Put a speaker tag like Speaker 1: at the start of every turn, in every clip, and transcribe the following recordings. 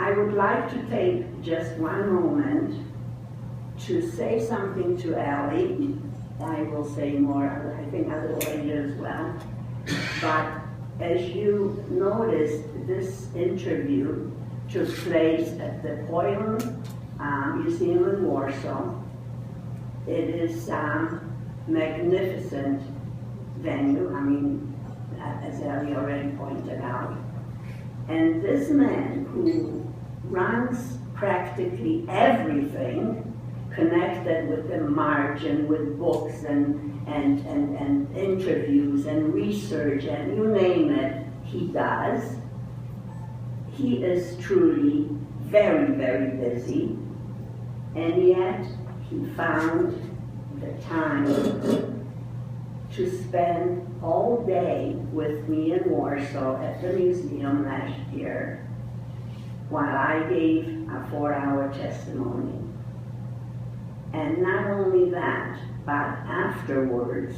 Speaker 1: I would like to take just one moment to say something to Ellie. I will say more, I think, a little later as well. But as you noticed, this interview took place at the Poland Museum in Warsaw. It is a magnificent venue, I mean, as Ellie already pointed out. And this man who runs practically everything connected with the march and with books and interviews and research and you name it, he does. He is truly very, very busy, and yet he found the time to spend all day with me in Warsaw at the museum last year while I gave a 4-hour testimony. And not only that, but afterwards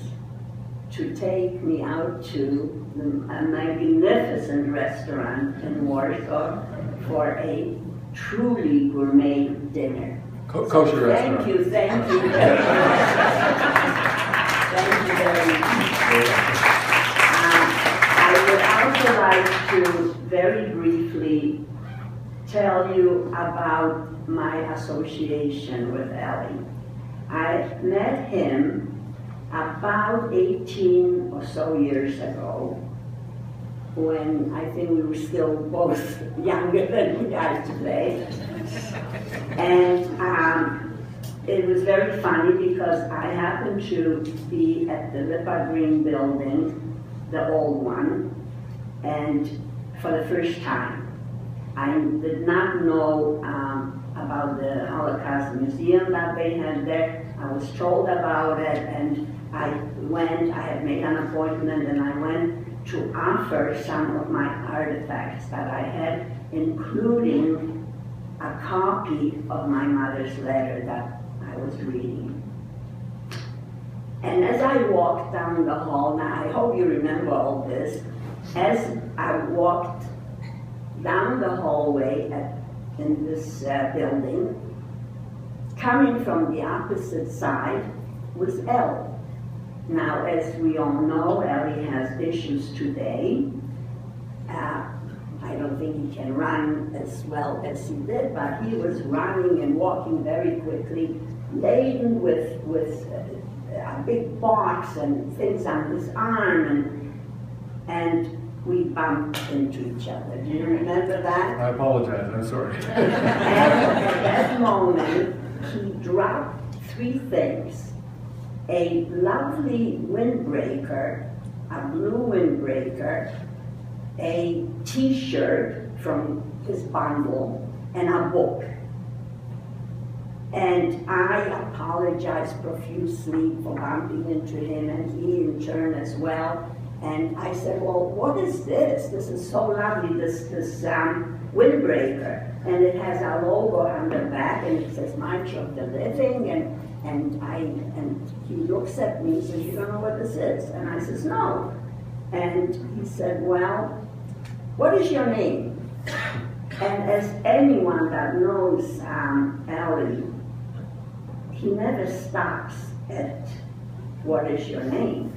Speaker 1: to take me out to a magnificent restaurant in Warsaw for a truly gourmet dinner.
Speaker 2: Kosher restaurant.
Speaker 1: Thank you very much. Thank you very much. I would also like to very briefly tell you about my association with Ellie. I met him about 18 or so years ago, when I think we were still both younger than we are today. And it was very funny because I happened to be at the Lipa Green building, the old one, and for the first time. I did not know about the Holocaust Museum that they had there. I was told about it, and I had made an appointment, and I went to offer some of my artifacts that I had, including a copy of my mother's letter that I was reading. And as I walked down the hall, now I hope you remember all this, as I walked down the hallway in this building, coming from the opposite side was Ellie. Now, as we all know, Ellie has issues today. I don't think he can run as well as he did, but he was running and walking very quickly, laden with a big box and things on his arm, and we bumped into each other. Do you remember that?
Speaker 2: I apologize, I'm sorry.
Speaker 1: At that moment, he dropped 3 things. A lovely windbreaker, a blue windbreaker, a t-shirt from his bundle, and a book. And I apologized profusely for bumping into him, and he in turn as well. And I said, well, what is this? This is so lovely, this windbreaker. And it has a logo on the back, and it says March of the Living, and he looks at me and says, you don't know what this is? And I says, no. And he said, well, what is your name? And as anyone that knows Ellie, he never stops at what is your name?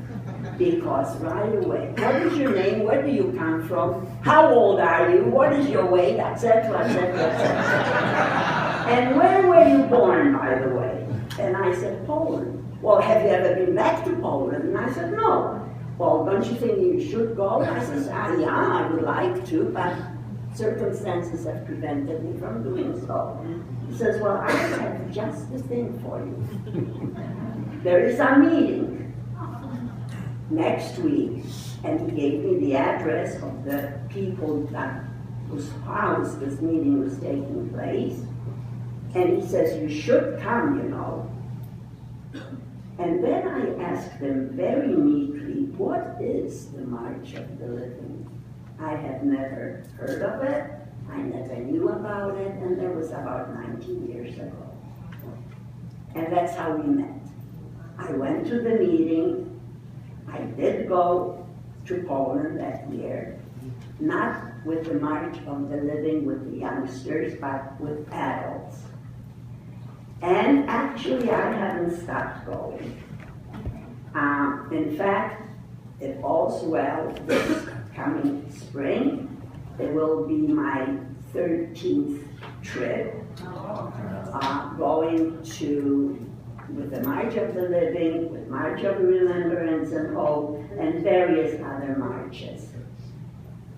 Speaker 1: Because right away, what is your name? Where do you come from? How old are you? What is your weight? Etc., etc., etc. And where were you born, by the way? And I said, Poland. Well, have you ever been back to Poland? And I said, no. Well, don't you think you should go? And I said, yeah, I would like to, but circumstances have prevented me from doing so. He says, well, I have just the thing for you. There is a meeting next week, and he gave me the address of the people whose house this meeting was taking place, and he says, you should come, you know. And then I asked him very neatly, what is the March of the Living? I had never heard of it, I never knew about it, and that was about 19 years ago. And that's how we met. I went to the meeting. I did go to Poland that year, not with the March of the Living with the youngsters, but with adults. And actually, I haven't stopped going. In fact, if all's well, this coming spring, it will be my 13th trip, going with the March of the Living, with March of Remembrance and Hope, and various other marches.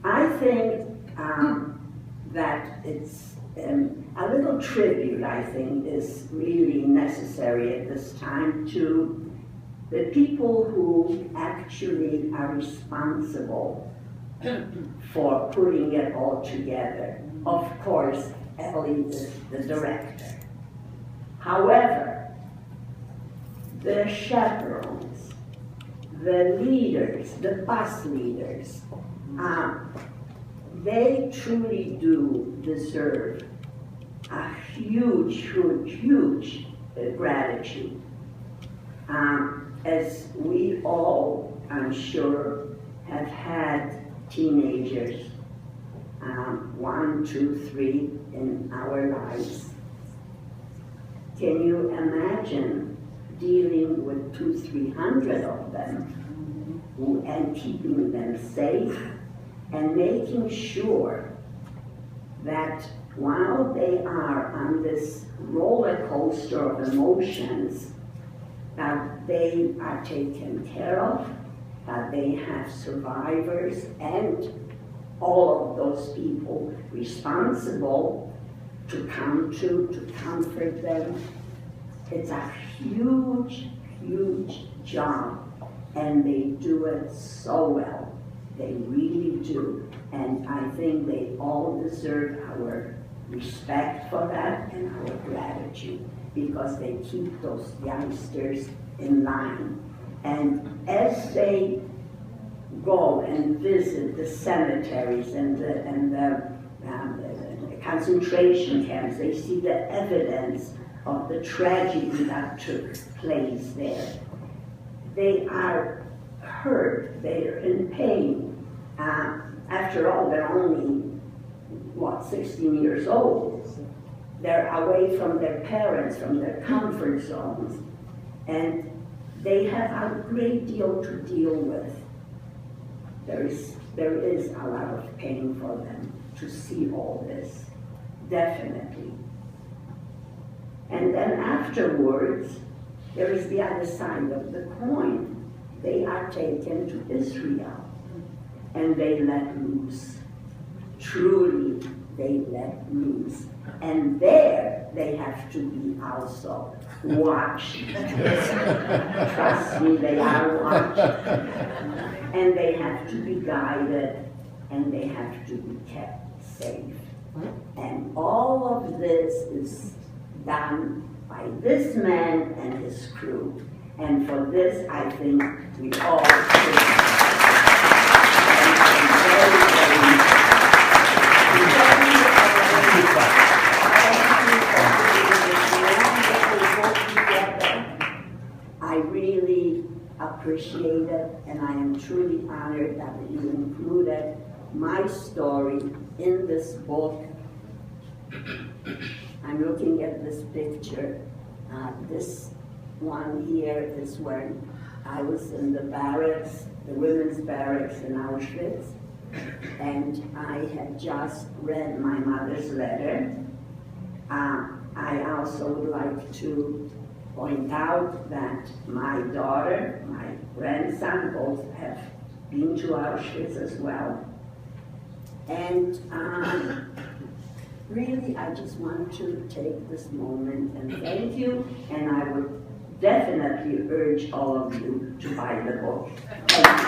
Speaker 1: I think that it's a little tribute, I think, is really necessary at this time to the people who actually are responsible for putting it all together. Of course, Ellie is the director. However, the chaperones, the leaders, the bus leaders, they truly do deserve a huge gratitude. As we all, I'm sure, have had teenagers, 1, 2, 3 in our lives. Can you imagine dealing with 200-300 of them and keeping them safe and making sure that while they are on this roller coaster of emotions, that they are taken care of, that they have survivors and all of those people responsible to come to comfort them. It's a huge job, and they do it so well. They really do. And I think they all deserve our respect for that and our gratitude, because they keep those youngsters in line. And as they go and visit the cemeteries and the concentration camps, they see the evidence of the tragedy that took place there. They are hurt, they are in pain. After all, they're only, 16 years old. They're away from their parents, from their comfort zones, and they have a great deal to deal with. There is a lot of pain for them to see all this, definitely. And then afterwards, there is the other side of the coin. They are taken to Israel, and they let loose. Truly, they let loose. And there, they have to be also watched. Trust me, they are watched. And they have to be guided, and they have to be kept safe. And all of this is done by this man and his crew. And for this, I think we all should. I really appreciate it, and I am truly honored that you included my story in this book. I'm looking at this picture. This one here is when I was in the barracks, the women's barracks in Auschwitz, and I had just read my mother's letter. I also would like to point out that my daughter, my grandson, both have been to Auschwitz as well. And really, I just want to take this moment and thank you, and I would definitely urge all of you to buy the book. Thank you.